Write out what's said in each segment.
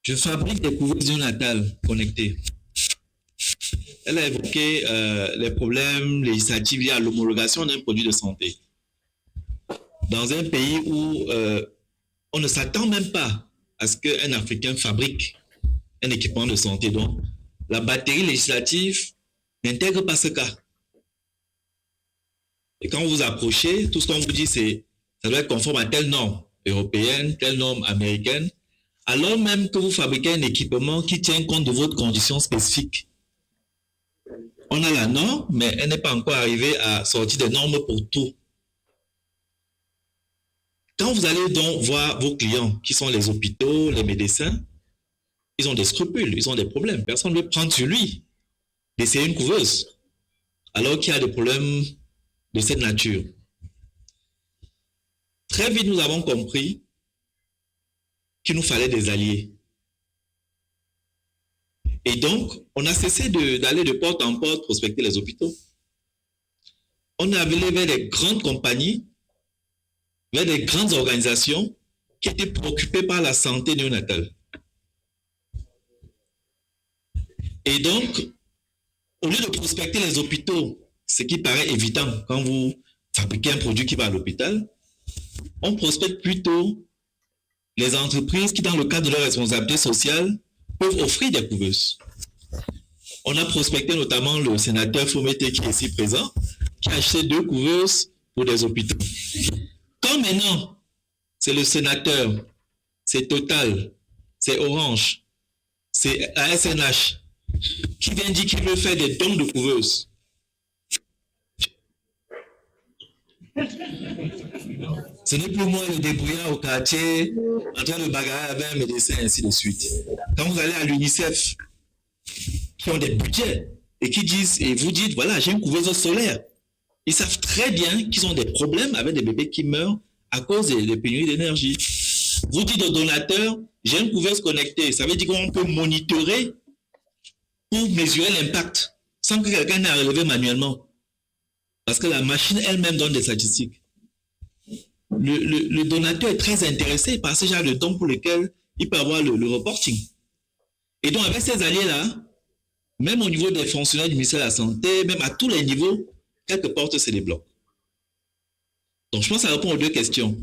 Je fabrique des couveuses néonatales connectées. Elle a évoqué les problèmes législatifs liés à l'homologation d'un produit de santé. Dans un pays où on ne s'attend même pas à ce qu'un Africain fabrique un équipement de santé. Donc, la batterie législative n'intègre pas ce cas. Et quand vous approchez, tout ce qu'on vous dit, c'est ça doit être conforme à telle norme européenne, telle norme américaine, alors même que vous fabriquez un équipement qui tient compte de votre condition spécifique. On a la norme, mais elle n'est pas encore arrivée à sortir des normes pour tout. Quand vous allez donc voir vos clients, qui sont les hôpitaux, les médecins, ils ont des scrupules, ils ont des problèmes. Personne ne veut prendre sur lui d'essayer une couveuse, alors qu'il y a des problèmes de cette nature. Très vite, nous avons compris qu'il nous fallait des alliés. Et donc, on a cessé d'aller de porte en porte prospecter les hôpitaux. On est allé vers des grandes compagnies, vers des grandes organisations qui étaient préoccupées par la santé néonatale. Et donc, au lieu de prospecter les hôpitaux, ce qui paraît évident quand vous fabriquez un produit qui va à l'hôpital, on prospecte plutôt les entreprises qui, dans le cadre de leur responsabilité sociale, peuvent offrir des couveuses. On a prospecté notamment le sénateur Fomete qui est ici présent, qui a acheté 2 couveuses pour des hôpitaux. Quand maintenant, c'est le sénateur, c'est Total, c'est Orange, c'est ASNH, qui vient dire qu'il veut faire des dons de couveuses. Ce n'est plus moi le débrouillard au quartier, en train de bagarrer avec un médecin, ainsi de suite. Quand vous allez à l'UNICEF, qui ont des budgets, et qui disent, et vous dites, voilà, j'ai une couveuse solaire. Ils savent très bien qu'ils ont des problèmes avec des bébés qui meurent à cause des pénuries d'énergie. Vous dites au donateur, j'ai une couveuse connectée. Ça veut dire qu'on peut monitorer pour mesurer l'impact, sans que quelqu'un n'ait à relever manuellement. Parce que la machine elle-même donne des statistiques. Le donateur est très intéressé par ce genre de dons pour lesquels il peut avoir le reporting. Et donc, avec ces alliés-là, même au niveau des fonctionnaires du ministère de la Santé, même à tous les niveaux, quelque part, c'est des blocs. Donc, je pense que ça répond aux 2 questions.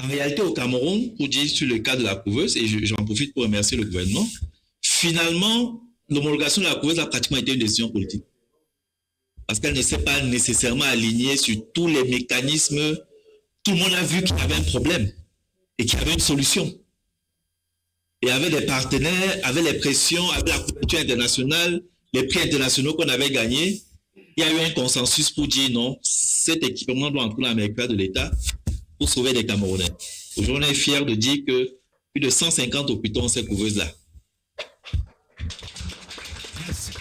En réalité, au Cameroun, pour dire sur le cas de la couveuse, et j'en profite pour remercier le gouvernement, finalement, l'homologation de la couveuse a pratiquement été une décision politique. Parce qu'elle ne s'est pas nécessairement alignée sur tous les mécanismes. Tout le monde a vu qu'il y avait un problème et qu'il y avait une solution. Et avec des partenaires, avec les pressions, avec la couverture internationale, les prix internationaux qu'on avait gagnés, il y a eu un consensus pour dire non, cet équipement doit entrer dans la main de l'État pour sauver les Camerounais. Aujourd'hui, on est fiers de dire que plus de 150 hôpitaux ont ces couveuses-là. Merci.